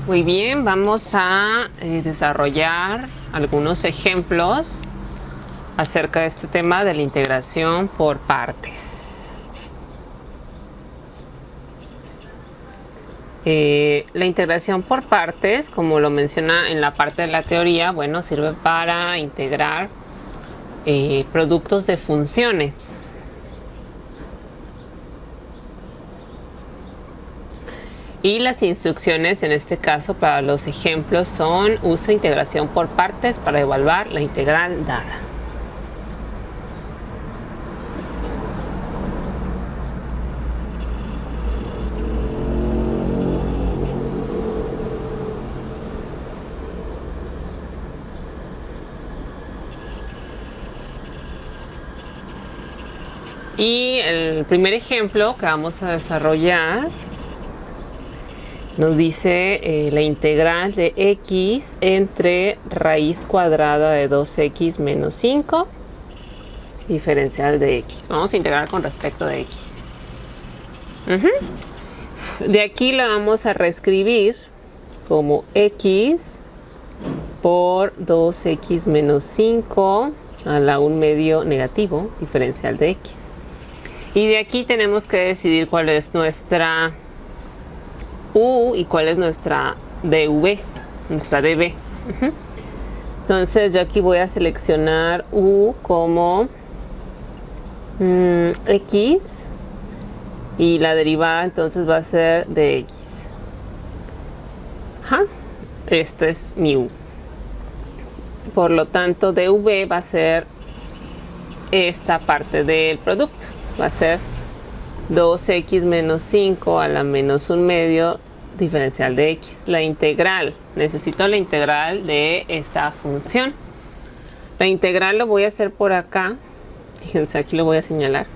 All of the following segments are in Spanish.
Muy bien, vamos a desarrollar algunos ejemplos acerca de este tema de la integración por partes. La integración por partes, como lo menciona en la parte de la teoría, bueno, sirve para integrar productos de funciones. Y las instrucciones en este caso para los ejemplos son: usa integración por partes para evaluar la integral dada. Y el primer ejemplo que vamos a desarrollar nos dice la integral de x entre raíz cuadrada de 2x menos 5 diferencial de x. Vamos a integrar con respecto de x. De aquí lo vamos a reescribir como x por 2x menos 5 a la 1 medio negativo diferencial de x. Y de aquí tenemos que decidir cuál es nuestra u y cuál es nuestra dv, nuestra dv. Entonces yo aquí voy a seleccionar u como x y la derivada entonces va a ser de x. Esto es mi u. Por lo tanto dv va a ser esta parte del producto. Va a ser 2x menos 5 a la menos 1 medio diferencial de x. La integral, necesito la integral de esa función. La integral lo voy a hacer por acá. Fíjense, aquí lo voy a señalar.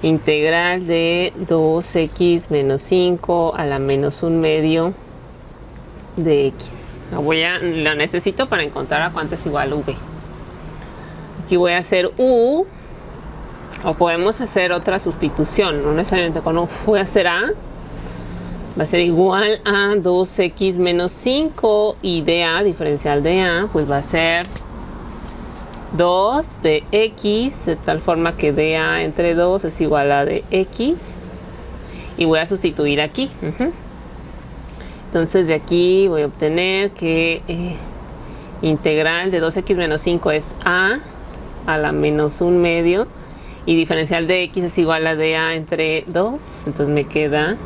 Integral de 2x menos 5 a la menos 1 medio de x. La necesito para encontrar a cuánto es igual v. Aquí voy a hacer u. O podemos hacer otra sustitución, no necesariamente con u. Voy a hacer a, va a ser igual a 2x menos 5 y dA, diferencial de a, pues va a ser 2 de x, de tal forma que dA entre 2 es igual a de x. Y voy a sustituir aquí. Entonces de aquí voy a obtener que integral de 2x menos 5 es a la menos 1 medio. Y diferencial de x es igual a dA entre 2. Entonces me queda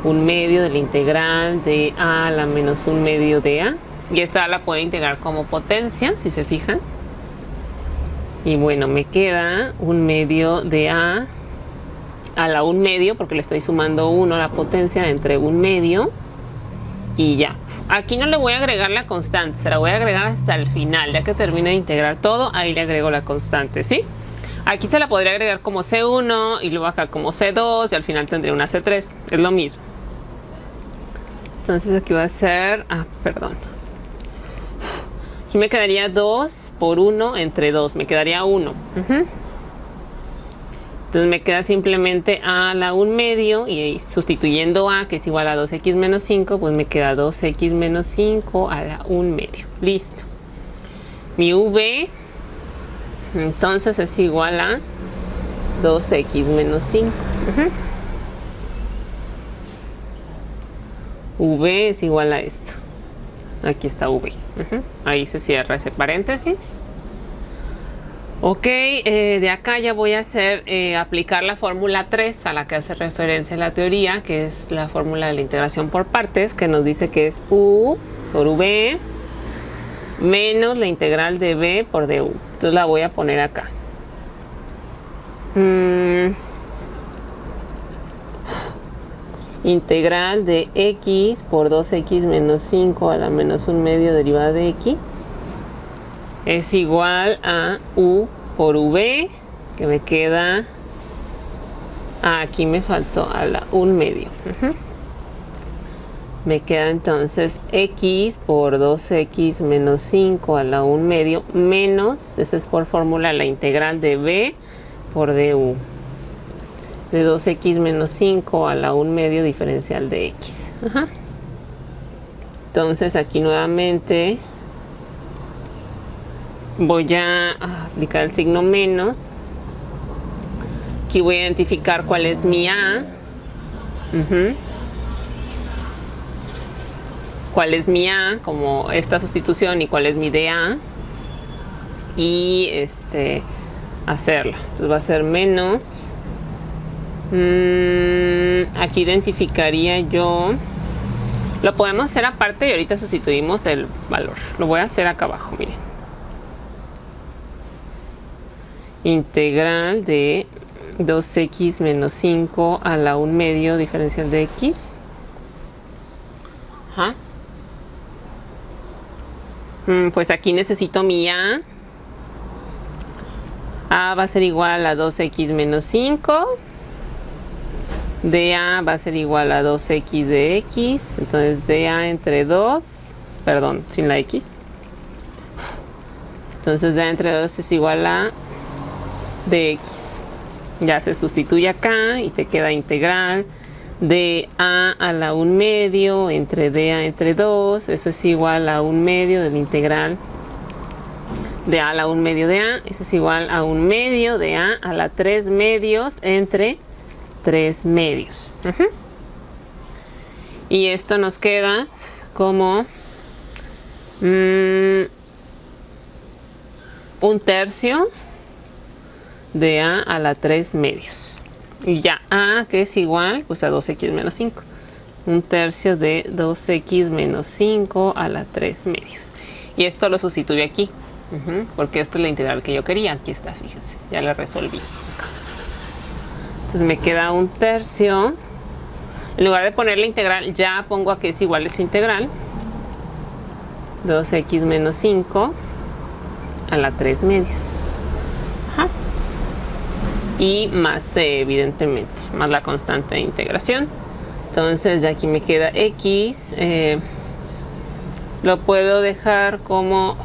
1 medio de la integral de a la menos 1 medio de a. Y esta la puedo integrar como potencia, si se fijan. Y bueno, me queda 1 medio de a la 1 medio, porque le estoy sumando 1 a la potencia entre 1 medio. Y ya. Aquí no le voy a agregar la constante, se la voy a agregar hasta el final. Ya que termine de integrar todo, ahí le agrego la constante, ¿sí? Aquí se la podría agregar como C1 y luego acá como C2 y al final tendría una C3. Es lo mismo. Entonces aquí va a ser... perdón. Aquí me quedaría 2 por 1 entre 2. Me quedaría 1. Entonces me queda simplemente a la 1 medio y sustituyendo a, que es igual a 2x menos 5, pues me queda 2x menos 5 a la 1 medio. Listo. Mi v... entonces es igual a 2x menos 5. V es igual a esto. Aquí está V. Ahí se cierra ese paréntesis. Ok, de acá ya voy a hacer aplicar la fórmula 3 a la que hace referencia la teoría, que es la fórmula de la integración por partes, que nos dice que es u por v menos la integral de b por du. Entonces la voy a poner acá. Integral de x por 2x menos 5 a la menos 1 medio derivada de x es igual a u por v, que me queda... aquí me faltó a la 1 medio. Me queda entonces x por 2x menos 5 a la 1 medio menos, eso es por fórmula, la integral de b por du. De 2x menos 5 a la 1 medio diferencial de x. Entonces aquí nuevamente voy a aplicar el signo menos. Aquí voy a identificar cuál es mi A. Cuál es mi A, como esta sustitución, y cuál es mi DA. Y hacerla. Entonces va a ser menos. Aquí identificaría yo. Lo podemos hacer aparte y ahorita sustituimos el valor. Lo voy a hacer acá abajo, miren. Integral de 2x menos 5 a la 1 medio diferencial de x. Pues aquí necesito mi A. A va a ser igual a 2x menos 5. DA va a ser igual a 2x de x. Entonces DA entre 2. Perdón, sin la x. Entonces DA entre 2 es igual a dx. Ya se sustituye acá y te queda integral de A a la 1 medio entre DA entre 2. Eso es igual a 1 medio del integral de A a la 1 medio de A. Eso es igual a 1 medio de A a la 3 medios entre 3 medios. Y esto nos queda como 1/3 de A a la 3 medios. Y ya A, que es igual pues a 2x menos 5. 1/3 de 2x menos 5 a la 3 medios. Y esto lo sustituyo aquí. Porque esta es la integral que yo quería. Aquí está, fíjense. Ya la resolví. Entonces me queda 1/3. En lugar de poner la integral, ya pongo a que es igual a esa integral. 2x menos 5 a la 3 medios. Y más c, evidentemente, más la constante de integración. Entonces ya aquí me queda x. Lo puedo dejar como...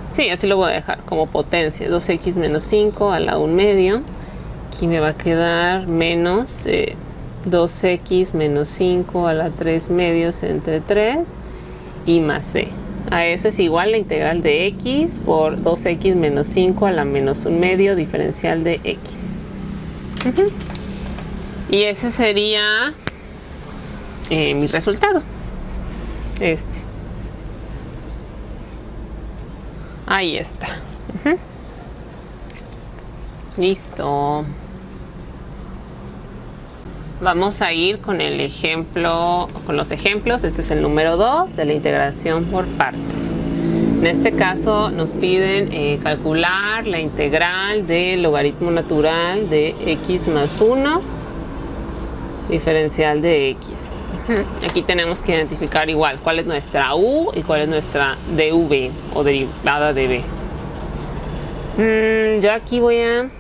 Sí, así lo voy a dejar como potencia. 2x menos 5 a la 1 medio. Aquí me va a quedar menos 2x menos 5 a la 3 medios entre 3 y más c. A eso es igual la integral de x por 2x menos 5 a la menos 1 medio diferencial de x. Y ese sería mi resultado. Ahí está. Listo. Vamos a ir con el ejemplo, con los ejemplos. Este es el número 2 de la integración por partes. En este caso nos piden calcular la integral del logaritmo natural de x más 1 diferencial de x. Aquí tenemos que identificar igual cuál es nuestra u y cuál es nuestra dv o derivada de b. Yo aquí voy a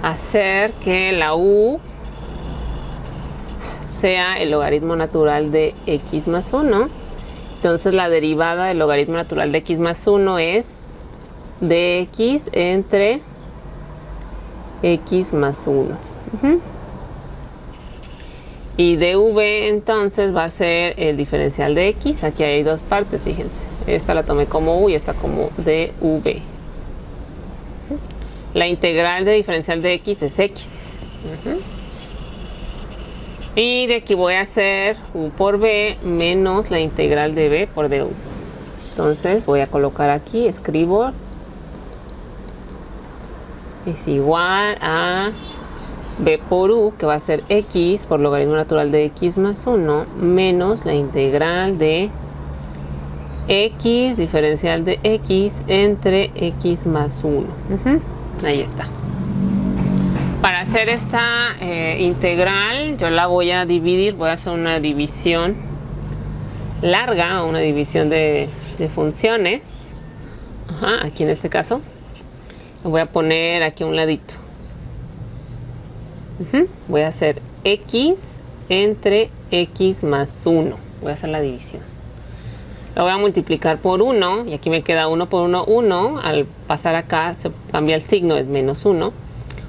hacer que la u sea el logaritmo natural de x más 1. Entonces la derivada del logaritmo natural de x más 1 es dx entre x más 1. Y dv entonces va a ser el diferencial de x. Aquí hay dos partes, fíjense. Esta la tomé como u y esta como dv. La integral de diferencial de x es x. Y de aquí voy a hacer u por b menos la integral de b por du. Entonces voy a colocar aquí, escribo, es igual a b por u, que va a ser x por logaritmo natural de x más 1, menos la integral de x diferencial de x entre x más 1. Ahí está. Para hacer esta integral, yo la voy a dividir, voy a hacer una división larga, una división de funciones. Aquí en este caso, lo voy a poner aquí a un ladito. Voy a hacer x entre x más 1. Voy a hacer la división. Lo voy a multiplicar por 1 y aquí me queda 1 por 1, 1. Al pasar acá se cambia el signo, es menos 1.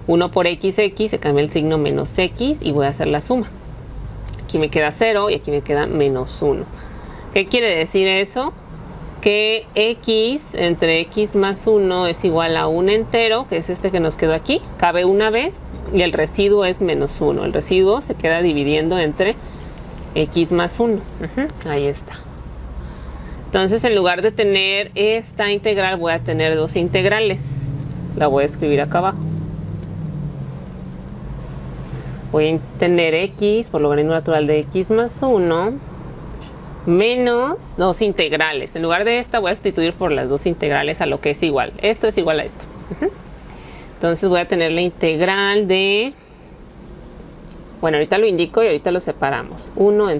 1 por x, se cambia el signo menos x y voy a hacer la suma. Aquí me queda 0 y aquí me queda menos 1. ¿Qué quiere decir eso? Que x entre x más 1 es igual a un entero, que es este que nos quedó aquí, cabe una vez, y el residuo es menos 1. El residuo se queda dividiendo entre x más 1. Ahí está. Entonces, en lugar de tener esta integral, voy a tener dos integrales. La voy a escribir acá abajo. Voy a tener x por logaritmo natural de x más 1 menos dos integrales. En lugar de esta voy a sustituir por las dos integrales a lo que es igual. Esto es igual a esto. Entonces voy a tener la integral de... Bueno, ahorita lo indico y ahorita lo separamos. 1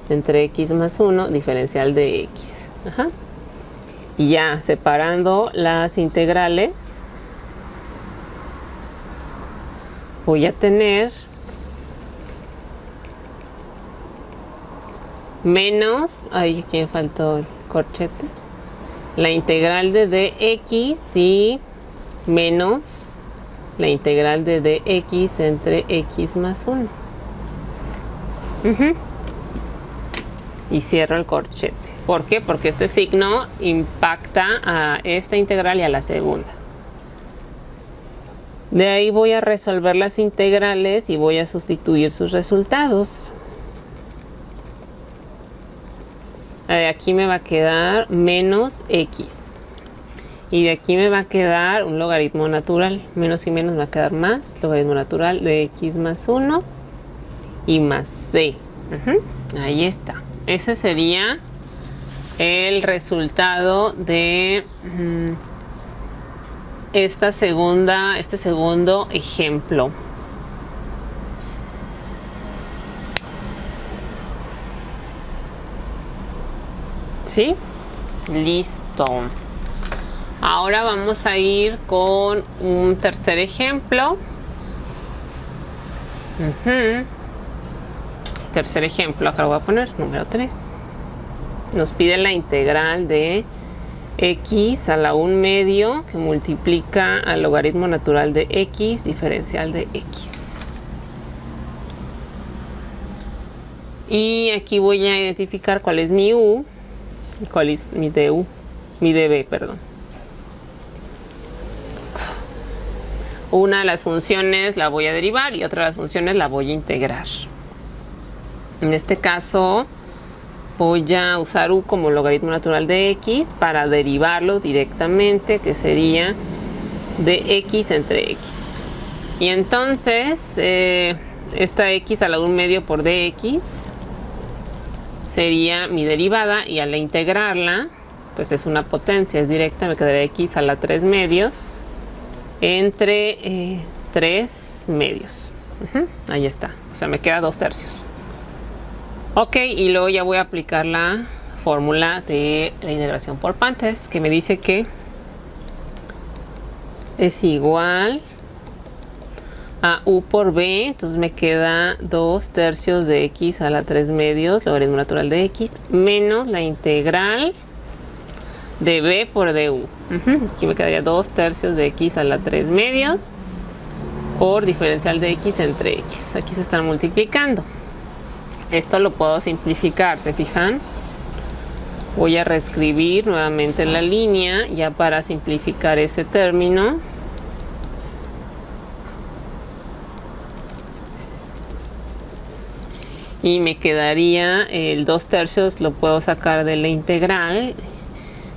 entre x más 1, diferencial de x. Y ya separando las integrales, voy a tener menos, ay, aquí me faltó el corchete, la integral de dx y menos la integral de dx entre x más 1. Y cierro el corchete. ¿Por qué? Porque este signo impacta a esta integral y a la segunda. De ahí voy a resolver las integrales y voy a sustituir sus resultados. De aquí me va a quedar menos x. Y de aquí me va a quedar un logaritmo natural. Menos y menos me va a quedar más. Logaritmo natural de x más 1 y más c. Ahí está. Ese sería el resultado de este segundo ejemplo. ¿Sí? Listo. Ahora vamos a ir con un tercer ejemplo. Tercer ejemplo, acá lo voy a poner, número 3. Nos pide la integral de x a la 1 medio que multiplica al logaritmo natural de x diferencial de x. Y aquí voy a identificar cuál es mi u y cuál es mi du, mi db, perdón. Una de las funciones la voy a derivar y otra de las funciones la voy a integrar. En este caso voy a usar u como logaritmo natural de x para derivarlo directamente, que sería de x entre x. Y entonces esta x a la 1 medio por dx sería mi derivada, y al integrarla pues es una potencia, es directa, me quedaría x a la 3 medios entre 3 medios. Ahí está, o sea, me queda 2 tercios. Ok, y luego ya voy a aplicar la fórmula de la integración por partes, que me dice que es igual a u por b. Entonces me queda 2 tercios de x a la 3 medios, logaritmo natural de x, menos la integral de b por du. Aquí me quedaría 2 tercios de x a la 3 medios por diferencial de x entre x. Aquí se están multiplicando. Esto lo puedo simplificar, ¿se fijan? Voy a reescribir nuevamente la línea ya para simplificar ese término. Y me quedaría el 2 tercios, lo puedo sacar de la integral.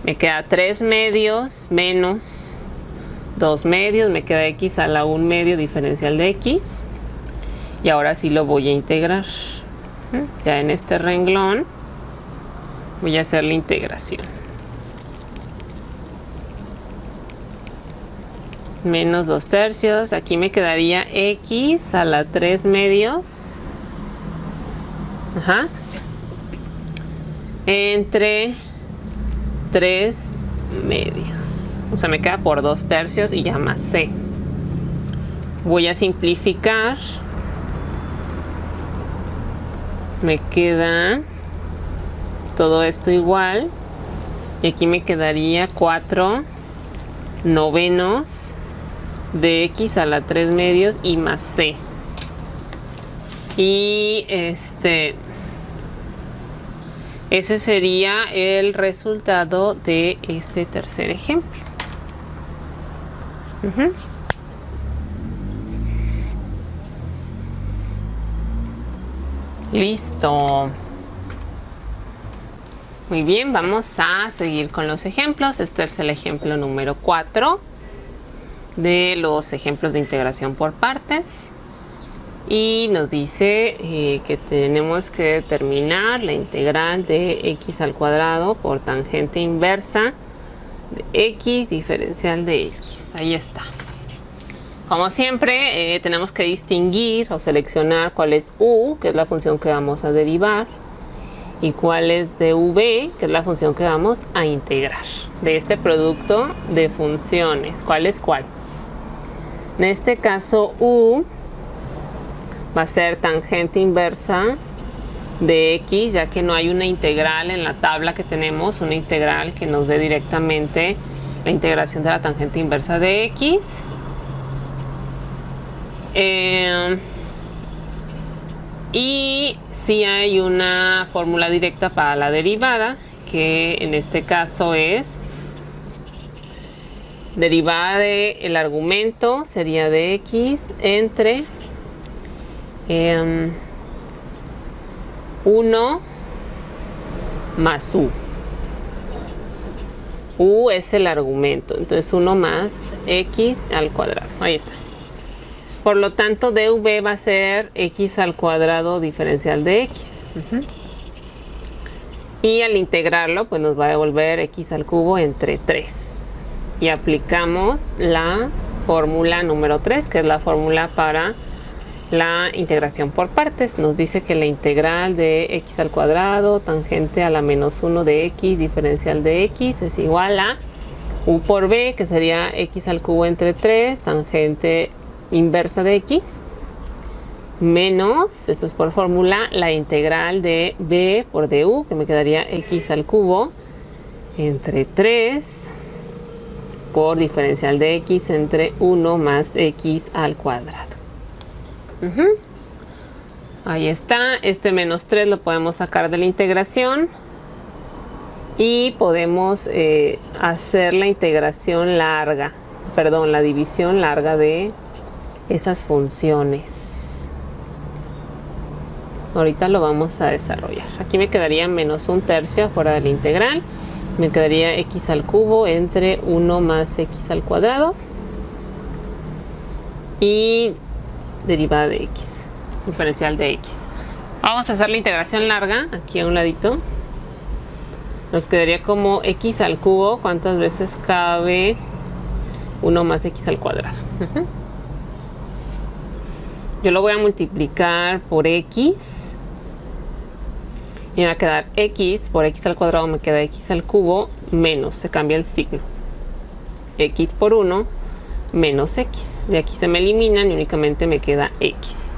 Me queda 3 medios menos 2 medios, me queda x a la 1 medio diferencial de x. Y ahora sí lo voy a integrar. Ya en este renglón voy a hacer la integración. Menos 2 tercios, aquí me quedaría x a la 3 medios. Entre 3 medios. O sea, me queda por 2 tercios y ya más c. Voy a simplificar. Me queda todo esto igual. Y aquí me quedaría 4 novenos de x a la 3 medios y más c. Y ese sería el resultado de este tercer ejemplo. Listo. Muy bien, vamos a seguir con los ejemplos. Este es el ejemplo número 4 de los ejemplos de integración por partes. Y nos dice que tenemos que determinar la integral de x al cuadrado por tangente inversa de x diferencial de x. Ahí está. Como siempre, tenemos que distinguir o seleccionar cuál es u, que es la función que vamos a derivar, y cuál es dv, que es la función que vamos a integrar de este producto de funciones. ¿Cuál es cuál? En este caso, u va a ser tangente inversa de x, ya que no hay una integral en la tabla que tenemos, una integral que nos dé directamente la integración de la tangente inversa de x. Y sí hay una fórmula directa para la derivada, que en este caso es derivada del argumento, sería de x entre 1 más u. U es el argumento, entonces 1 más x al cuadrado. Ahí está. Por lo tanto, dv va a ser x al cuadrado diferencial de x. Y al integrarlo, pues nos va a devolver x al cubo entre 3. Y aplicamos la fórmula número 3, que es la fórmula para la integración por partes. Nos dice que la integral de x al cuadrado tangente a la menos 1 de x diferencial de x es igual a u por b, que sería x al cubo entre 3 tangente inversa de x, menos, esto es por fórmula, la integral de b por du, que me quedaría x al cubo entre 3 por diferencial de x entre 1 más x al cuadrado. Ahí está. Este menos 3 lo podemos sacar de la integración y podemos hacer la integración larga, perdón, la división larga de esas funciones. Ahorita lo vamos a desarrollar. Aquí me quedaría menos 1/3 afuera de la integral. Me quedaría x al cubo entre 1 más x al cuadrado y derivada de x, diferencial de x. Vamos a hacer la integración larga aquí a un ladito. Nos quedaría como x al cubo. ¿Cuántas veces cabe 1 más x al cuadrado? Yo lo voy a multiplicar por x y me va a quedar x por x al cuadrado, me queda x al cubo menos, se cambia el signo, x por 1 menos x. De aquí se me eliminan y únicamente me queda x.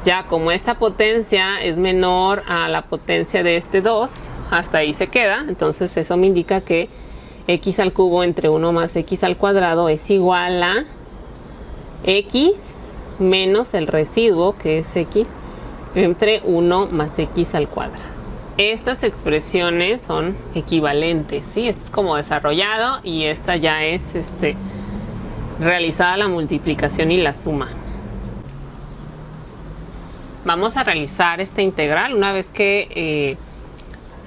Ya como esta potencia es menor a la potencia de este 2, hasta ahí se queda. Entonces eso me indica que x al cubo entre 1 más x al cuadrado es igual a x menos el residuo, que es x, entre 1 más x al cuadrado. Estas expresiones son equivalentes, ¿sí? Esto es como desarrollado y esta ya es realizada la multiplicación y la suma. Vamos a realizar esta integral. Una vez que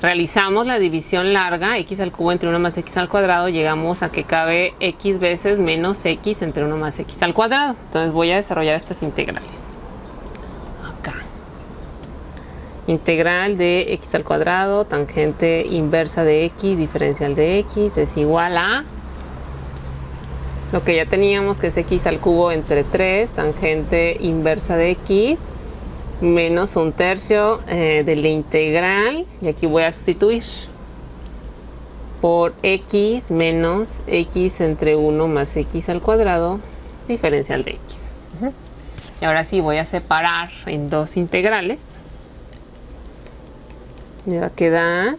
realizamos la división larga, x al cubo entre 1 más x al cuadrado, llegamos a que cabe x veces menos x entre 1 más x al cuadrado. Entonces voy a desarrollar estas integrales. Acá. Integral de x al cuadrado, tangente inversa de x, diferencial de x, es igual a lo que ya teníamos, que es x al cubo entre 3, tangente inversa de x, menos 1/3 de la integral, y aquí voy a sustituir por x menos x entre 1 más x al cuadrado, diferencial de x. Y ahora sí voy a separar en dos integrales. Me va a quedar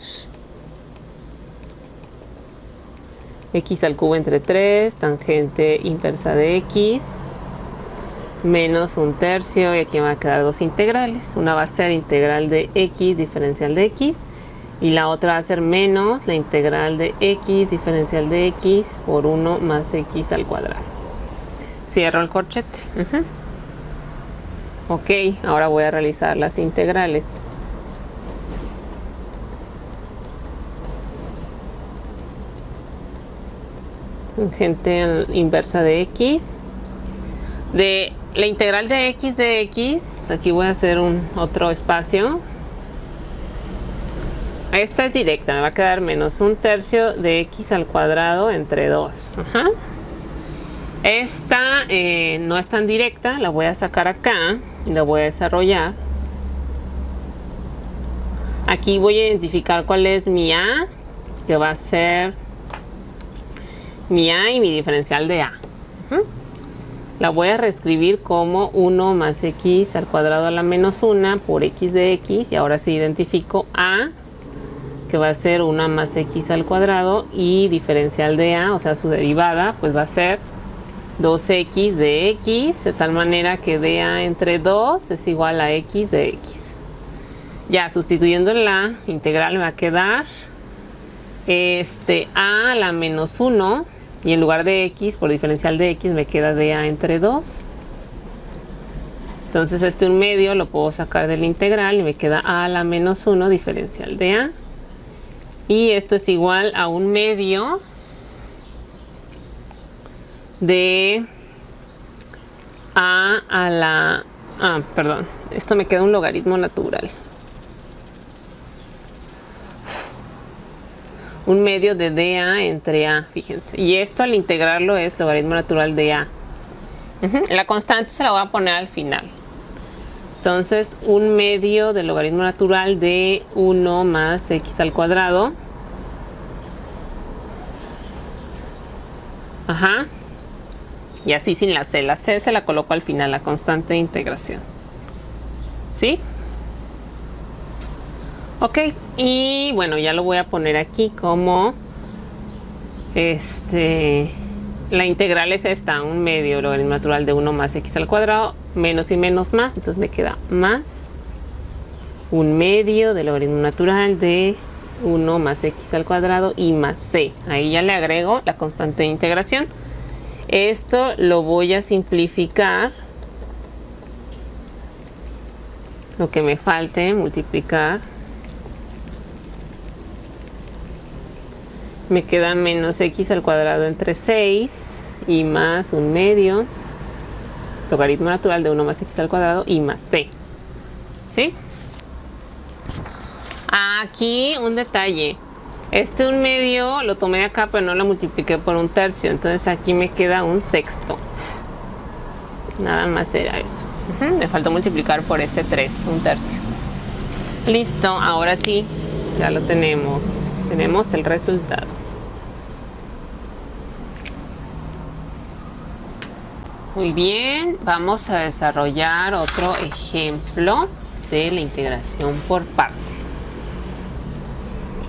x al cubo entre 3, tangente inversa de x, menos un tercio, y aquí me va a quedar dos integrales. Una va a ser integral de x diferencial de x, y la otra va a ser menos la integral de x diferencial de x por 1 más x al cuadrado. Cierro el corchete. Ok, ahora voy a realizar las integrales. Tangente inversa de x. De la integral de x, aquí voy a hacer otro espacio. Esta es directa, me va a quedar menos un tercio de x al cuadrado entre 2. Esta no es tan directa, la voy a sacar acá y la voy a desarrollar. Aquí voy a identificar cuál es mi a, que va a ser mi a y mi diferencial de a. La voy a reescribir como 1 más x al cuadrado a la menos 1 por x de x, y ahora sí identifico a, que va a ser 1 más x al cuadrado, y diferencial de a, o sea su derivada, pues va a ser 2x de x, de tal manera que dA entre 2 es igual a x de x. Ya sustituyendo en la integral me va a quedar a a la menos 1, y en lugar de x por diferencial de x me queda dA entre 2. Entonces 1 medio lo puedo sacar de la integral y me queda a la menos 1 diferencial de a. Y esto es igual a 1 medio de a la... perdón, esto me queda un logaritmo natural. 1 medio de dA entre a, fíjense. Y esto al integrarlo es logaritmo natural de a. La constante se la voy a poner al final. Entonces 1 medio del logaritmo natural de 1 más x al cuadrado. Y así sin la c. La c se la coloco al final, la constante de integración. ¿Sí? Ok, y bueno, ya lo voy a poner aquí como la integral es esta, 1 medio logaritmo natural de 1 más x al cuadrado, menos y menos más, entonces me queda más 1 medio del logaritmo natural de 1 más x al cuadrado y más c. Ahí ya le agrego la constante de integración. Esto lo voy a simplificar, lo que me falte, multiplicar. Me queda menos x al cuadrado entre 6 y más 1 medio logaritmo natural de 1 más x al cuadrado y más c. ¿Sí? Aquí un detalle. 1 medio lo tomé de acá, pero no lo multipliqué por 1 tercio. Entonces aquí me queda 1 sexto. Nada más era eso. Me faltó multiplicar por 3, 1 tercio. Listo, ahora sí, ya lo tenemos. Tenemos el resultado. Muy bien, vamos a desarrollar otro ejemplo de la integración por partes.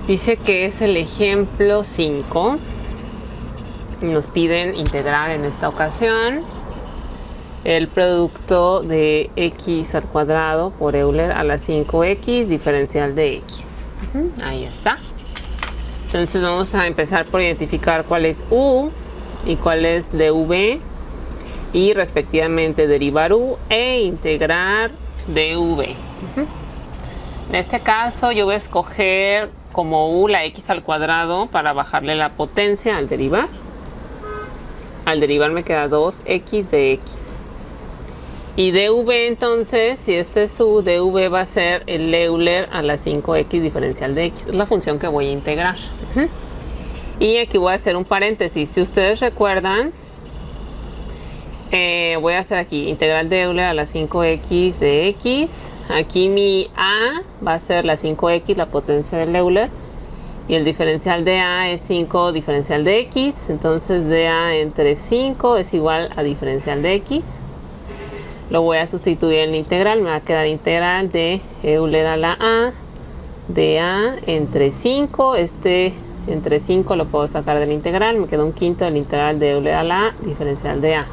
Dice que es el ejemplo 5. Nos piden integrar en esta ocasión el producto de x al cuadrado por Euler a la 5x diferencial de x. Ahí está. Entonces vamos a empezar por identificar cuál es u y cuál es dv, y respectivamente derivar u e integrar dv. En este caso yo voy a escoger como u la x al cuadrado para bajarle la potencia al derivar. Al derivar me queda 2x de x. Y dv, entonces, si este es u, dv va a ser el Euler a la 5x diferencial de x. Es la función que voy a integrar. Y aquí voy a hacer un paréntesis. Si ustedes recuerdan, voy a hacer aquí integral de Euler a la 5x de x. Aquí mi a va a ser la 5x, la potencia del Euler. Y el diferencial de a es 5 diferencial de x. Entonces dA entre 5 es igual a diferencial de x. Lo voy a sustituir en la integral. Me va a quedar integral de Euler a la a de a entre 5. Entre 5 lo puedo sacar de la integral. Me queda 1/5 de la integral de Euler a la a diferencial de a.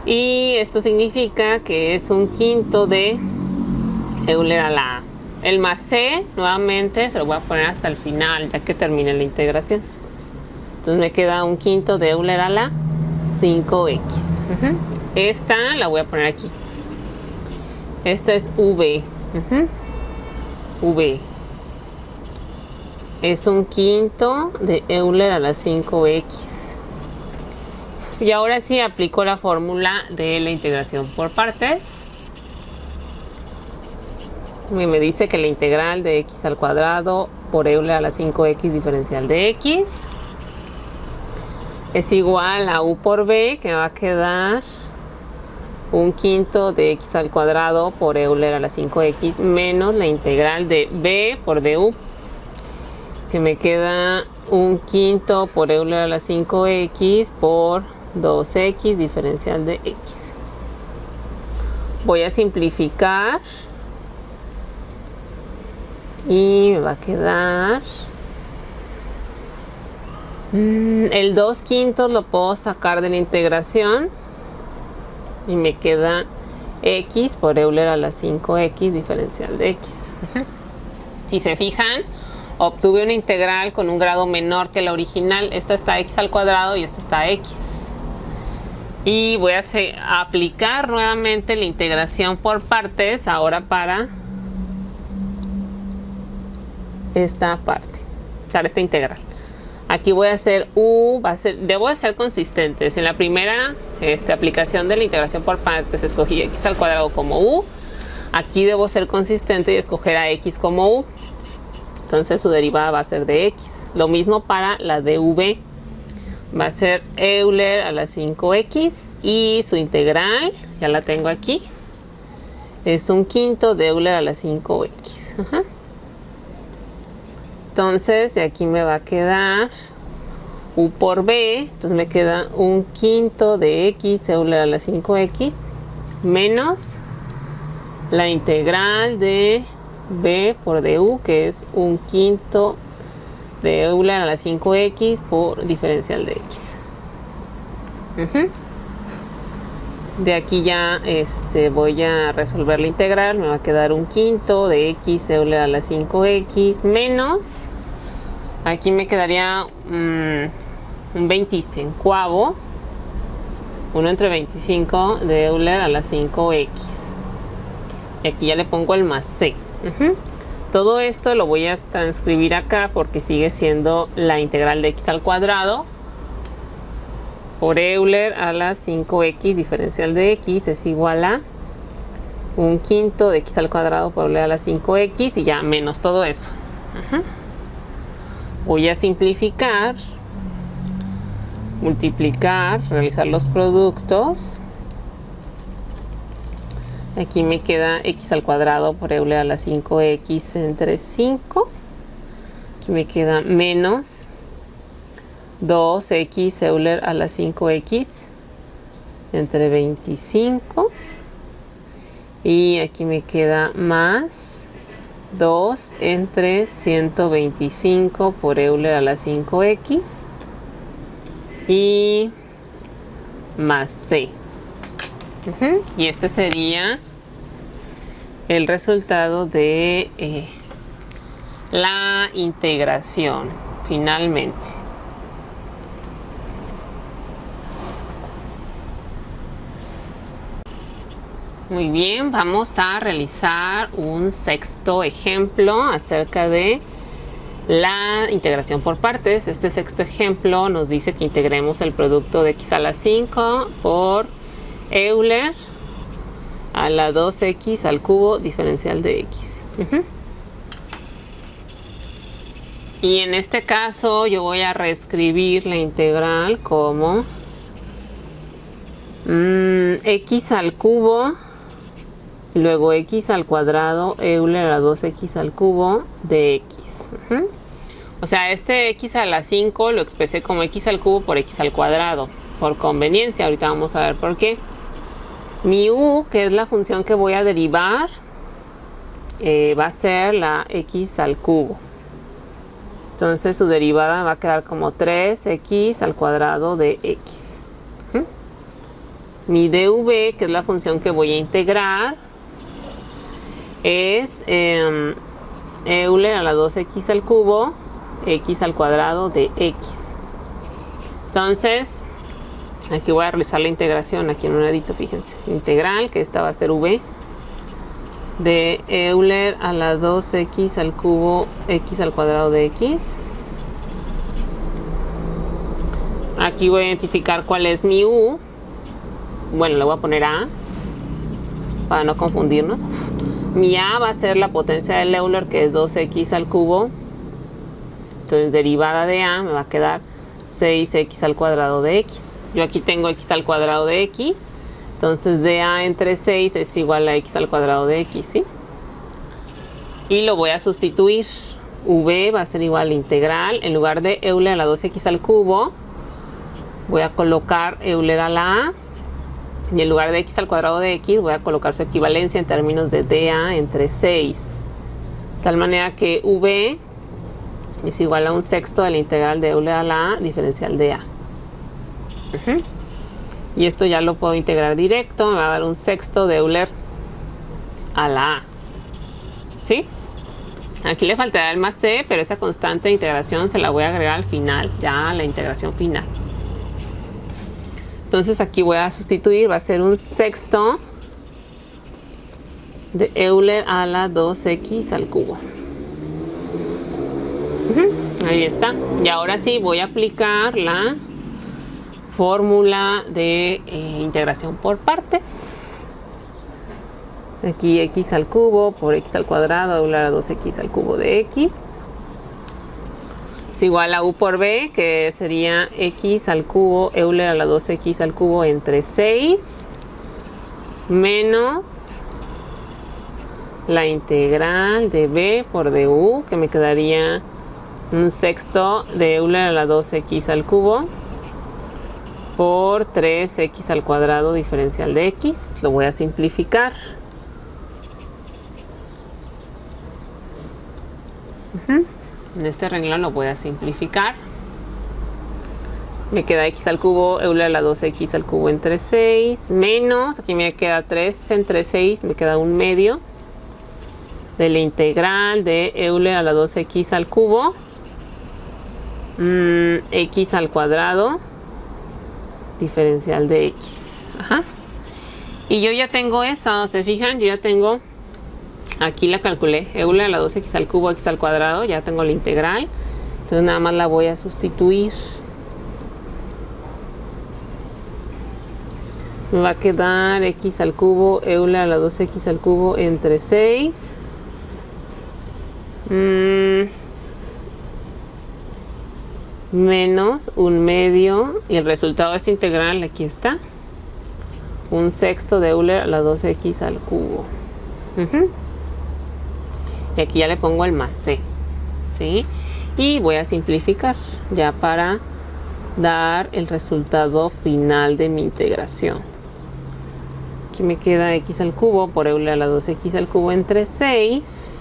Y esto significa que es un quinto de Euler a la A. El más C, nuevamente, se lo voy a poner hasta el final, ya que termine la integración. Entonces me queda un quinto de Euler a la 5x. Esta la voy a poner aquí. Esta es V. V. Es un quinto de Euler a la 5x. Y ahora sí aplico la fórmula de la integración por partes. Y me dice que la integral de x al cuadrado por Euler a la 5x diferencial de x es igual a u por b, que va a quedar un quinto de x al cuadrado por Euler a la 5x menos la integral de b por du, que me queda un quinto por Euler a la 5x por 2x diferencial de x. Voy a simplificar y me va a quedar el 2 quintos, lo puedo sacar de la integración y me queda x por Euler a la 5x diferencial de x. Si se fijan, obtuve una integral con un grado menor que la original. Esta está x al cuadrado y esta está x. Y voy a aplicar nuevamente la integración por partes ahora para esta parte, para esta integral. Aquí voy a hacer u, debo de ser consistentes. En la primera aplicación de la integración por partes escogí x al cuadrado como u. Aquí debo ser consistente y escoger a x como u. Entonces su derivada va a ser de x. Lo mismo para la de v. Va a ser Euler a la 5x y su integral, ya la tengo aquí, es un quinto de Euler a la 5x. Entonces de aquí me va a quedar u por b, entonces me queda un quinto de x Euler a la 5x menos la integral de b por du, que es un quinto de Euler a la 5x por diferencial de x. De aquí ya voy a resolver la integral. Me va a quedar un quinto de x Euler a la 5x menos, aquí me quedaría un 25avo, 1 entre 25 de Euler a la 5x. Y aquí ya le pongo el más c. Todo esto lo voy a transcribir acá porque sigue siendo la integral de x al cuadrado por Euler a la 5x diferencial de x es igual a un quinto de x al cuadrado por Euler a la 5x y ya menos todo eso. Voy a simplificar, multiplicar, realizar los productos. Aquí me queda x al cuadrado por Euler a la 5x entre 5. Aquí me queda menos 2x Euler a la 5x entre 25. Y aquí me queda más 2 entre 125 por Euler a la 5x. Y más c. Y este sería el resultado de la integración finalmente. Muy bien, vamos a realizar un sexto ejemplo acerca de la integración por partes. Este sexto ejemplo nos dice que integremos el producto de x a la 5 por Euler a la 2x al cubo diferencial de x. Y en este caso yo voy a reescribir la integral como x al cubo, luego x al cuadrado Euler a la 2x al cubo de x. O sea, este x a la 5 lo expresé como x al cubo por x al cuadrado, por conveniencia. Ahorita vamos a ver por qué. Mi u, que es la función que voy a derivar, va a ser la x al cubo. Entonces su derivada va a quedar como 3x al cuadrado de x. Mi dv, que es la función que voy a integrar, es Euler a la 2x al cubo, x al cuadrado de x. Entonces, aquí voy a realizar la integración, aquí en un ladito, fíjense. Integral, que esta va a ser v, de Euler a la 2x al cubo, x al cuadrado de x. Aquí voy a identificar cuál es mi u. Bueno, le voy a poner a, para no confundirnos. Mi a va a ser la potencia del Euler, que es 2x al cubo. Entonces, derivada de a me va a quedar 6x al cuadrado de x. Yo aquí tengo x al cuadrado de x. Entonces, dA entre 6 es igual a x al cuadrado de x, ¿sí? Y lo voy a sustituir. V va a ser igual a integral. En lugar de Euler a la 2x al cubo, voy a colocar Euler a la a. Y en lugar de x al cuadrado de x, voy a colocar su equivalencia en términos de dA entre 6. De tal manera que V es igual a un sexto de la integral de Euler a la a diferencial de a. Y esto ya lo puedo integrar directo. Me va a dar un sexto de Euler a la a. ¿Sí? Aquí le faltará el más c, pero esa constante de integración se la voy a agregar al final, ya a la integración final. Entonces aquí voy a sustituir, va a ser un sexto de Euler a la 2x al cubo. Ahí está. Y ahora sí voy a aplicar la fórmula de integración por partes. Aquí x al cubo por x al cuadrado, Euler a 2x al cubo de x. Es igual a u por b, que sería x al cubo, Euler a la 2x al cubo entre 6, menos la integral de b por du, que me quedaría un sexto de Euler a la 2x al cubo, por 3x al cuadrado diferencial de x. Lo voy a simplificar. En este renglón lo voy a simplificar. Me queda x al cubo, Euler a la 2x al cubo entre 6, menos, aquí me queda 3 entre 6, me queda un medio de la integral de Euler a la 2x al cubo, x al cuadrado diferencial de x. Y yo ya tengo eso, ¿se fijan? Yo ya tengo, aquí la calculé, Euler a la 2x al cubo, x al cuadrado, ya tengo la integral. Entonces nada más la voy a sustituir. Me va a quedar x al cubo, Euler a la 2x al cubo entre 6. Menos un medio, y el resultado de esta integral aquí está, un sexto de Euler a la 2x al cubo. Y aquí ya le pongo el más c, ¿sí? Y voy a simplificar ya para dar el resultado final de mi integración. Aquí me queda x al cubo por Euler a la 2x al cubo entre 6,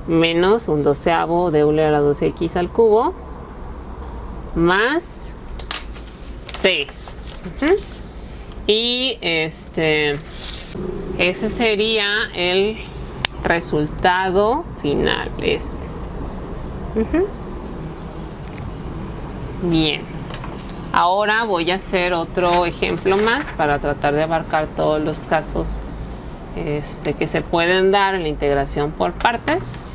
menos un doceavo de Euler a la 2x al cubo, más c. Y ese sería el resultado final, Bien, ahora voy a hacer otro ejemplo más para tratar de abarcar todos los casos que se pueden dar en la integración por partes.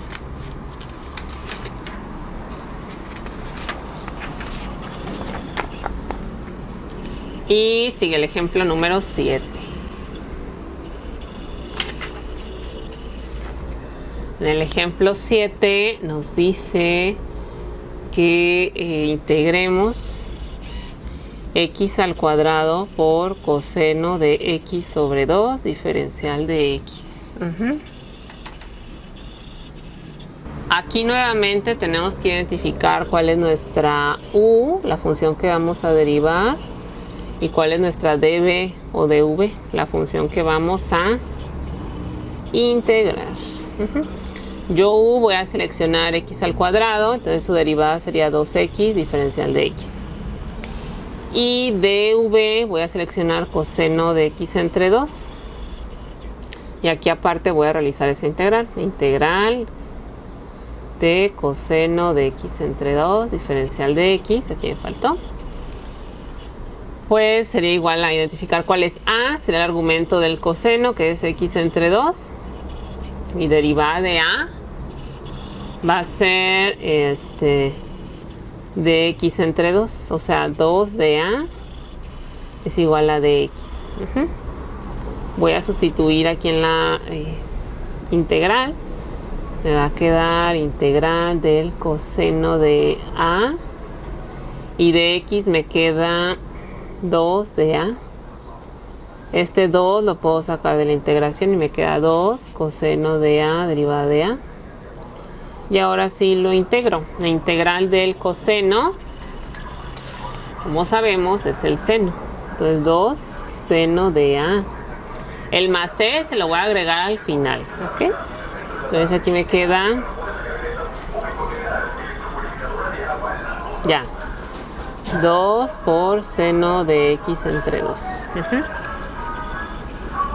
Y sigue el ejemplo número 7. En el ejemplo 7 nos dice que integremos x al cuadrado por coseno de x sobre 2 diferencial de x. Aquí nuevamente tenemos que identificar cuál es nuestra u, la función que vamos a derivar, y cuál es nuestra dv o dv, la función que vamos a integrar. Yo u voy a seleccionar x al cuadrado, entonces su derivada sería 2x diferencial de x. Y dv voy a seleccionar coseno de x entre 2. Y aquí aparte voy a realizar esa integral. Integral de coseno de x entre 2, diferencial de x, aquí me faltó. Pues sería igual a identificar cuál es a, será el argumento del coseno, que es x entre 2. Y derivada de a va a ser de x entre 2, o sea 2 de a es igual a dx. Voy a sustituir aquí en la integral. Me va a quedar integral del coseno de a y de x me queda 2 de a. Este 2 lo puedo sacar de la integración y me queda 2 coseno de a derivada de a. Y ahora sí lo integro. La integral del coseno, como sabemos, es el seno. Entonces 2 seno de a. El más c se lo voy a agregar al final, ¿ok? Entonces aquí me queda ya 2 por seno de x entre 2.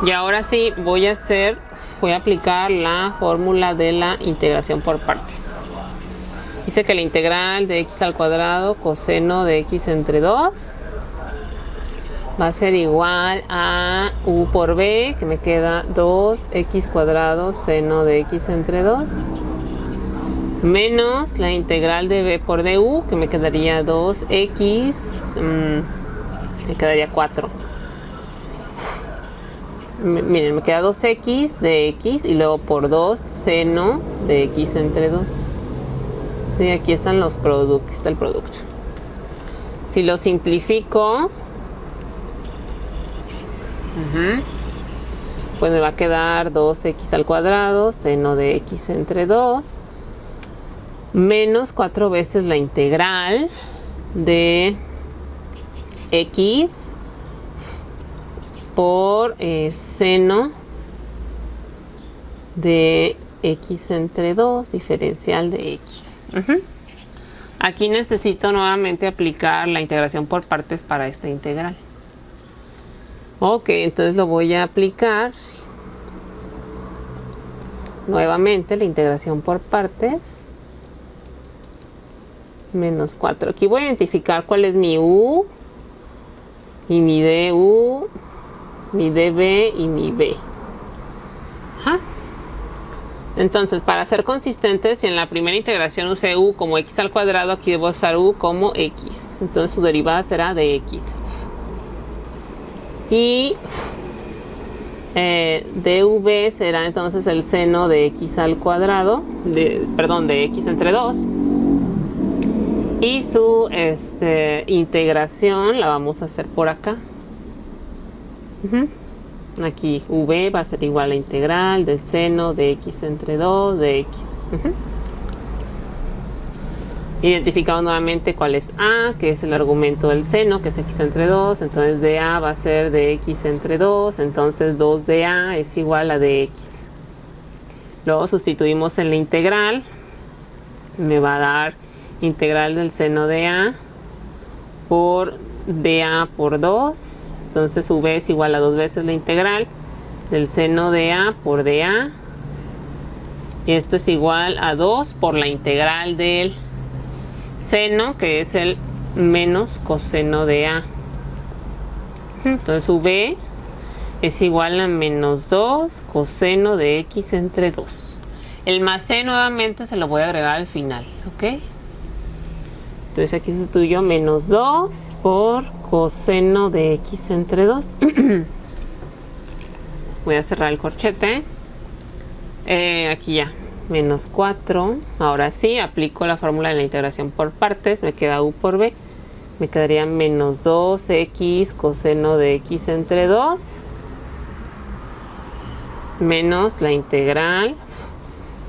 Y ahora sí voy a aplicar la fórmula de la integración por partes. Dice que la integral de x al cuadrado coseno de x entre 2 va a ser igual a u por b, que me queda 2x cuadrado seno de x entre 2, menos la integral de b por du, que me quedaría 2x, me quedaría 4. Miren, me queda 2x de x y luego por 2 seno de x entre 2. Sí, aquí están los productos, aquí está el producto. Si lo simplifico, pues me va a quedar 2x al cuadrado seno de x entre 2 menos 4 veces la integral de x por seno de x entre 2, diferencial de x. Aquí necesito nuevamente aplicar la integración por partes para esta integral. Ok, entonces lo voy a aplicar nuevamente, la integración por partes. Menos 4. Aquí voy a identificar cuál es mi u y mi du, mi db y mi b. Entonces, para ser consistentes, si en la primera integración usé u como x al cuadrado, aquí debo usar u como x. Entonces su derivada será de x. Y dv será entonces el seno de x al cuadrado, de x entre 2. Y su integración la vamos a hacer por acá. Aquí v va a ser igual a la integral del seno de x entre 2 de x. Identificamos nuevamente cuál es a, que es el argumento del seno, que es x entre 2. Entonces de a va a ser de x entre 2. Entonces 2 de a es igual a dx. Luego sustituimos en la integral. Me va a dar integral del seno de a por dA por 2. Entonces v es igual a 2 veces la integral del seno de a por dA. Y esto es igual a 2 por la integral del seno, que es el menos coseno de a. Entonces v es igual a menos 2 coseno de x entre 2. El más c nuevamente se lo voy a agregar al final, ¿ok? Entonces aquí sustituyo menos 2 por coseno de x entre 2. Voy a cerrar el corchete. Aquí ya, menos 4. Ahora sí, aplico la fórmula de la integración por partes. Me queda u por b. Me quedaría menos 2x coseno de x entre 2 menos la integral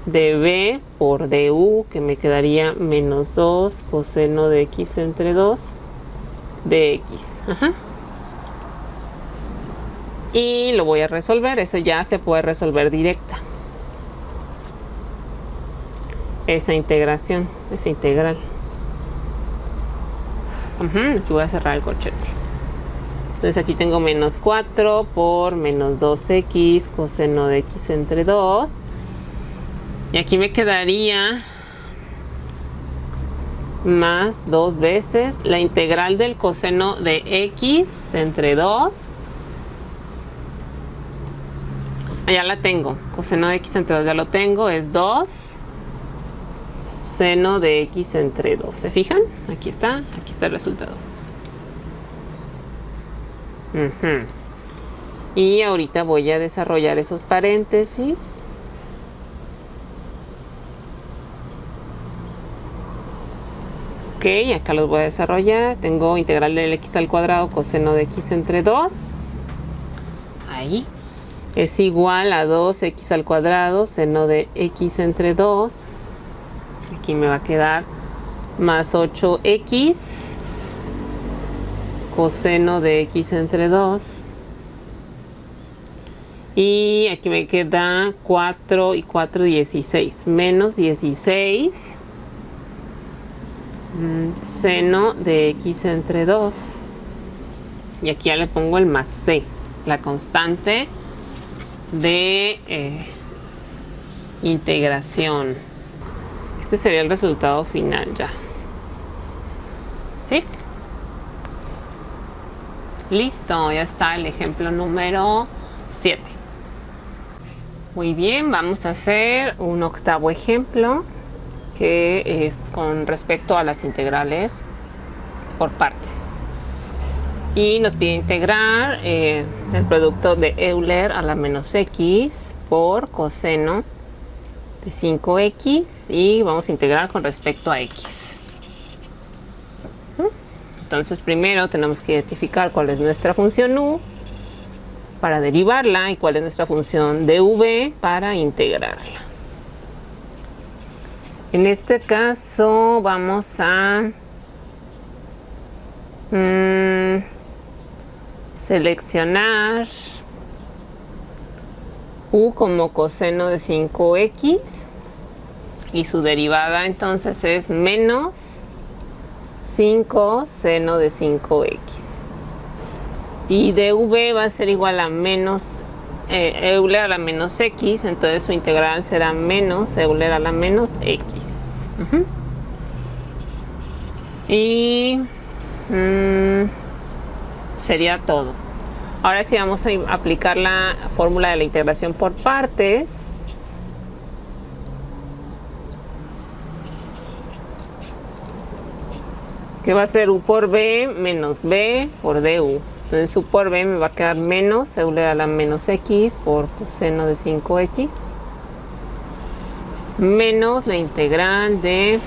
de b por du, que me quedaría menos 2 coseno de x entre 2 de x. Y lo voy a resolver. Eso ya se puede resolver directa. Esa integración, esa integral. Aquí voy a cerrar el corchete. Entonces aquí tengo menos 4 por menos 2x coseno de x entre 2. Y aquí me quedaría más 2 veces la integral del coseno de x entre 2. Ya la tengo. Coseno de x entre 2 ya lo tengo. Es 2 seno de x entre 2. ¿Se fijan? Aquí está el resultado. Y ahorita voy a desarrollar esos paréntesis. Ok, acá los voy a desarrollar. Tengo integral del x al cuadrado coseno de x entre 2. Ahí. Es igual a 2x al cuadrado seno de x entre 2. Aquí me va a quedar más 8x coseno de x entre 2. Y aquí me queda 4 y 4, 16. Menos 16 seno de x entre 2. Y aquí ya le pongo el más c, la constante de integración. Este sería el resultado final ya. ¿Sí? Listo, ya está el ejemplo número 7. Muy bien, vamos a hacer un octavo ejemplo que es con respecto a las integrales por partes. Y nos pide integrar el producto de Euler a la menos x por coseno de 5x y vamos a integrar con respecto a x. Entonces primero tenemos que identificar cuál es nuestra función u para derivarla y cuál es nuestra función dv para integrarla. En este caso vamos a seleccionar u como coseno de 5x y su derivada entonces es menos 5 seno de 5x. Y dv va a ser igual a menos Euler a la menos x, entonces su integral será menos Euler a la menos x. Y sería todo. Ahora sí vamos a aplicar la fórmula de la integración por partes. Que va a ser u por b menos b por du. Entonces u por b me va a quedar menos Euler a la menos x por coseno de 5x. Menos la integral de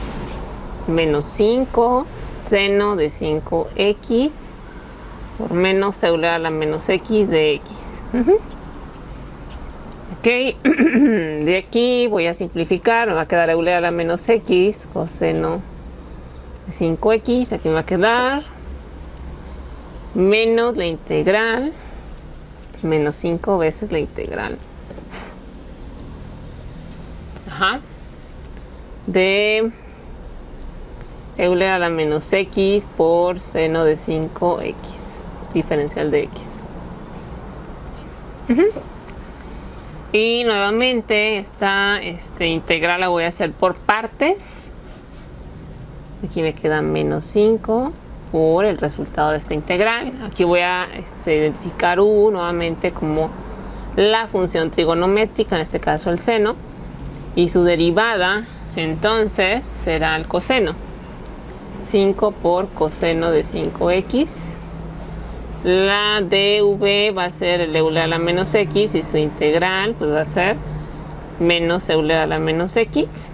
menos 5 seno de 5x por menos Euler a la menos x de x. Ok, de aquí voy a simplificar, me va a quedar Euler a la menos x coseno de 5x, aquí me va a quedar menos la integral, menos 5 veces la integral de Euler a la menos x por seno de 5x, diferencial de x. Y nuevamente esta integral la voy a hacer por partes. Aquí me queda menos 5 por el resultado de esta integral. Aquí voy a identificar u nuevamente como la función trigonométrica, en este caso el seno, y su derivada entonces será el coseno. 5 por coseno de 5x. La dv va a ser el Euler a la menos x y su integral pues va a ser menos Euler a la menos x.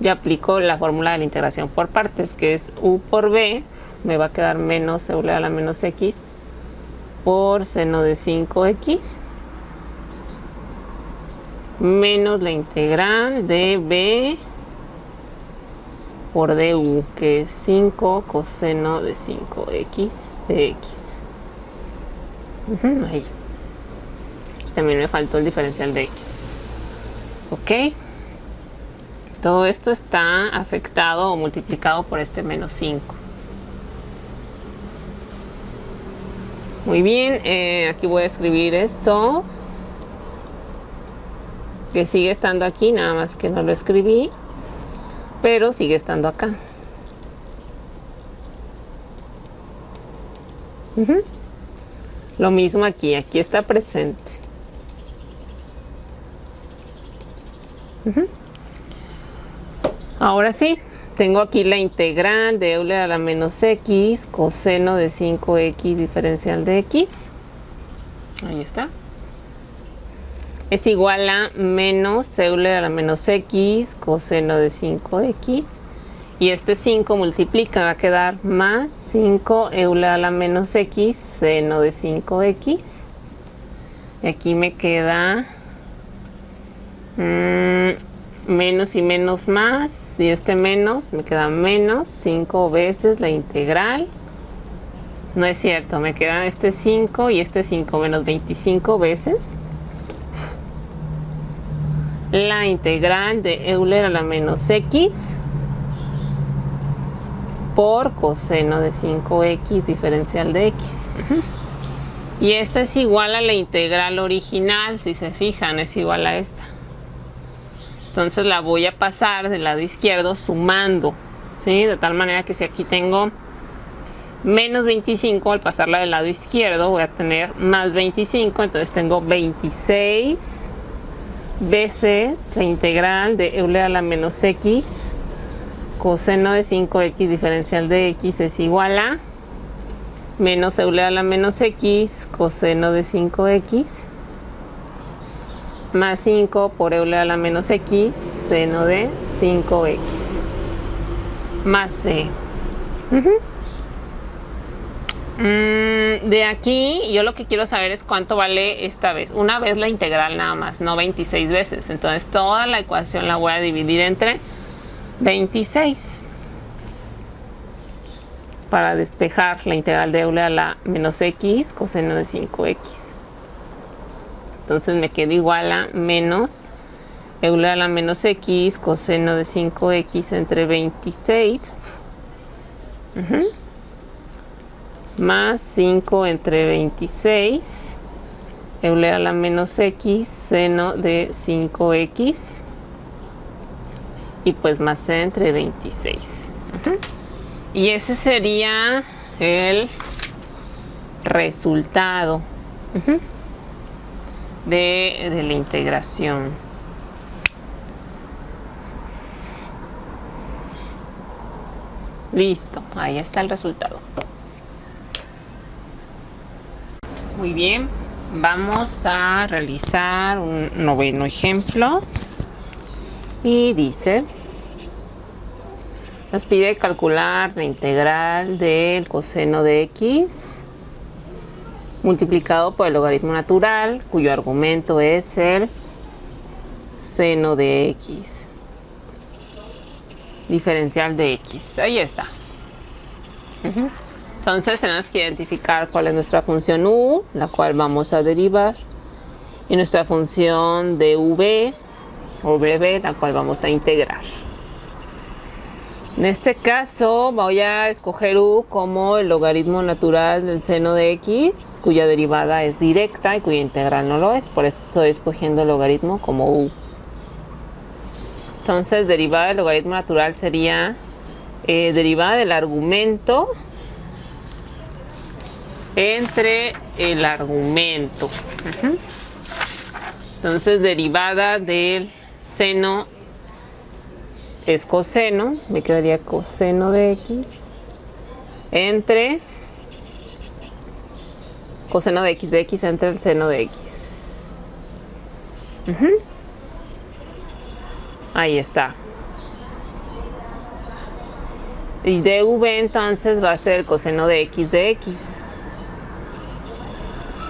Ya aplico la fórmula de la integración por partes, que es u por b, me va a quedar menos Euler a la menos x por seno de 5x menos la integral de b por du, que es 5 coseno de 5x de x. Ahí. Aquí también me faltó el diferencial de x. Ok. Todo esto está afectado o multiplicado por este menos 5. Muy bien, aquí voy a escribir esto, que sigue estando aquí, nada más que no lo escribí, pero sigue estando acá. Lo mismo aquí está presente. Ahora sí, tengo aquí la integral de euler a la menos x coseno de 5x diferencial de x. Ahí está. Es igual a menos euler a la menos x coseno de 5x. Y este 5 multiplica, va a quedar más 5 euler a la menos x seno de 5x. Y aquí me queda menos y menos más, y este menos, me queda menos 5 veces la integral. No es cierto, me queda este 5 y este 5 menos 25 veces la integral de euler a la menos x por coseno de 5x diferencial de x. Y esta es igual a la integral original, si se fijan, es igual a esta. Entonces la voy a pasar del lado izquierdo sumando, ¿sí? De tal manera que si aquí tengo menos 25, al pasarla del lado izquierdo voy a tener más 25, entonces tengo 26 veces la integral de euler a la menos x coseno de 5x diferencial de x es igual a menos euler a la menos x coseno de 5x más 5 por euler a la menos x seno de 5x más c. De aquí yo lo que quiero saber es cuánto vale esta vez. Una vez la integral nada más, no 26 veces. Entonces toda la ecuación la voy a dividir entre 26 para despejar la integral de euler a la menos x coseno de 5x. Entonces me queda igual a menos euler a la menos x coseno de 5x entre 26 más 5 entre 26 euler a la menos x seno de 5x y pues más c entre 26. Y ese sería el resultado de la integración. Listo, ahí está el resultado. Muy bien, vamos a realizar un noveno ejemplo. Y dice, nos pide calcular la integral del coseno de x multiplicado por el logaritmo natural, cuyo argumento es el seno de x diferencial de x. Ahí está. Entonces tenemos que identificar cuál es nuestra función u, la cual vamos a derivar, y nuestra función de v o bb, la cual vamos a integrar. En este caso voy a escoger u como el logaritmo natural del seno de x, cuya derivada es directa y cuya integral no lo es. Por eso estoy escogiendo el logaritmo como u. Entonces, derivada del logaritmo natural sería derivada del argumento entre el argumento. Entonces, derivada del seno es coseno, me quedaría coseno de x entre coseno de x entre el seno de x. Ahí está. Y dv entonces va a ser el coseno de x.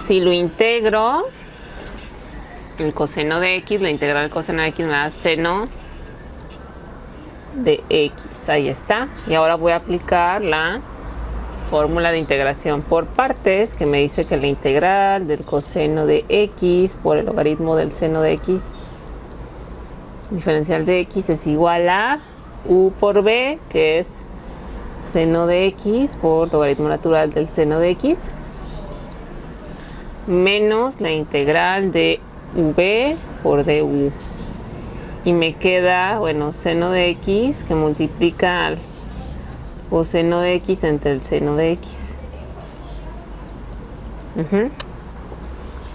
Si lo integro, el coseno de x, la integral del coseno de x me da seno de x. Ahí está. Y ahora voy a aplicar la fórmula de integración por partes, que me dice que la integral del coseno de x por el logaritmo del seno de x diferencial de x es igual a u por b, que es seno de x por logaritmo natural del seno de x, menos la integral de v por du. Y me queda, bueno, seno de x que multiplica al coseno de x entre el seno de x.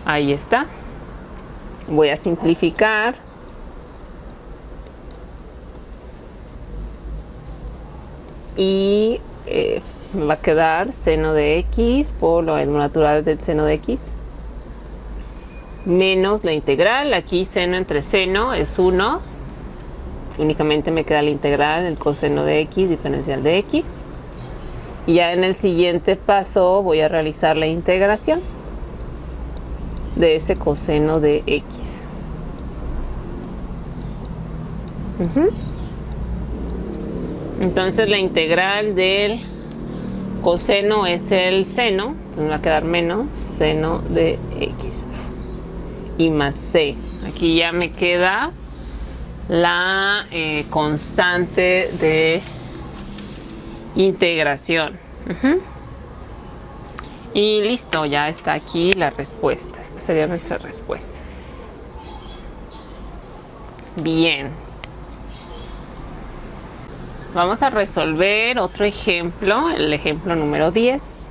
Ahí está. Voy a simplificar. Y me va a quedar seno de x por logaritmo natural del seno de x menos la integral. Aquí seno entre seno es 1. Únicamente me queda la integral del coseno de x, diferencial de x. Y ya en el siguiente paso voy a realizar la integración de ese coseno de x. Entonces la integral del coseno es el seno, entonces me va a quedar menos seno de x y más c. Aquí ya me queda la constante de integración. Y listo, ya está aquí la respuesta. Esta sería nuestra respuesta. Bien. Vamos a resolver otro ejemplo, el ejemplo número 10,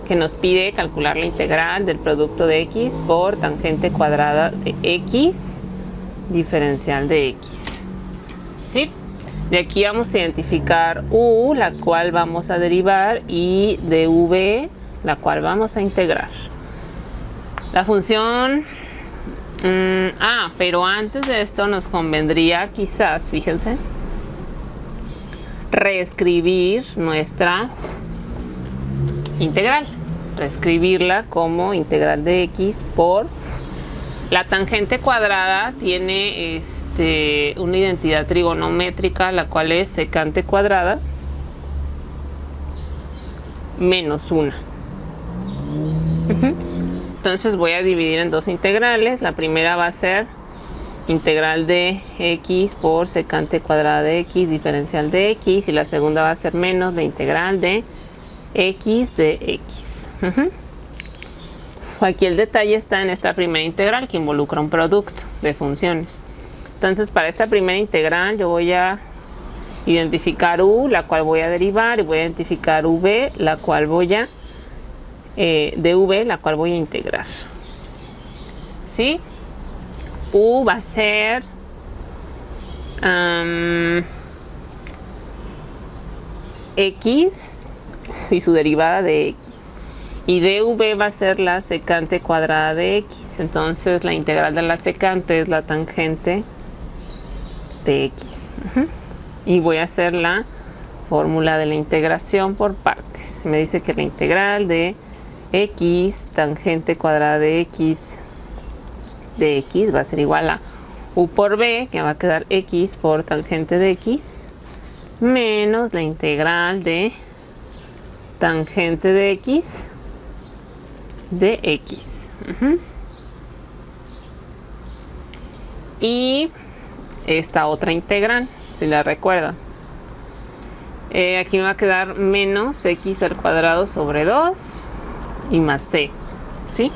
que nos pide calcular la integral del producto de x por tangente cuadrada de x, diferencial de x. ¿Sí? De aquí vamos a identificar u, la cual vamos a derivar, y dv, la cual vamos a integrar. La función... pero antes de esto nos convendría quizás, fíjense, reescribir nuestra integral, reescribirla como integral de x por la tangente cuadrada. Tiene una identidad trigonométrica, la cual es secante cuadrada menos 1. Entonces voy a dividir en dos integrales. La primera va a ser integral de x por secante cuadrada de x, diferencial de x, y la segunda va a ser menos la integral de x de x. Aquí el detalle está en esta primera integral, que involucra un producto de funciones. Entonces para esta primera integral yo voy a identificar u, la cual voy a derivar, y voy a identificar v, la cual voy a dv, la cual voy a integrar. ¿Sí? U va a ser x y su derivada de x, y dv va a ser la secante cuadrada de x. Entonces la integral de la secante es la tangente de x. Y voy a hacer la fórmula de la integración por partes. Me dice que la integral de x tangente cuadrada de x va a ser igual a u por b, que va a quedar x por tangente de x, menos la integral de tangente de x de x. Y esta otra integral, si la recuerdan, aquí me va a quedar menos x al cuadrado sobre 2 y más c. ¿Sí?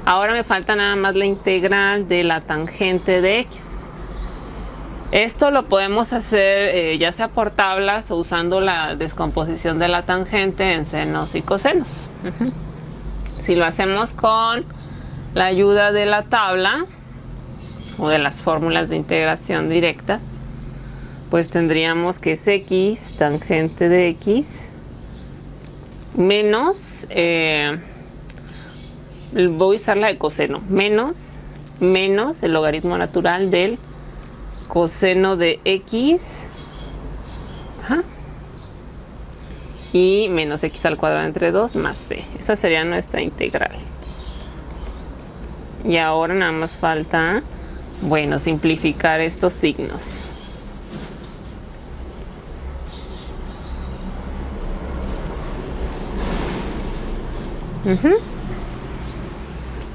Ahora me falta nada más la integral de la tangente de x. Esto lo podemos hacer ya sea por tablas o usando la descomposición de la tangente en senos y cosenos. Si lo hacemos con la ayuda de la tabla o de las fórmulas de integración directas, pues tendríamos que es x tangente de x menos... voy a usar la de coseno, menos el logaritmo natural del coseno de x, y menos x al cuadrado entre 2 más c. Esa sería nuestra integral. Y ahora nada más falta, bueno, simplificar estos signos.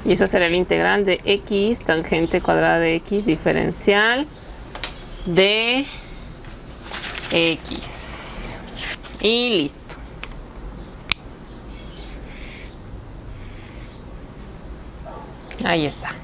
Y eso será el integral de x tangente cuadrada de x diferencial de x. Y listo. Ahí está.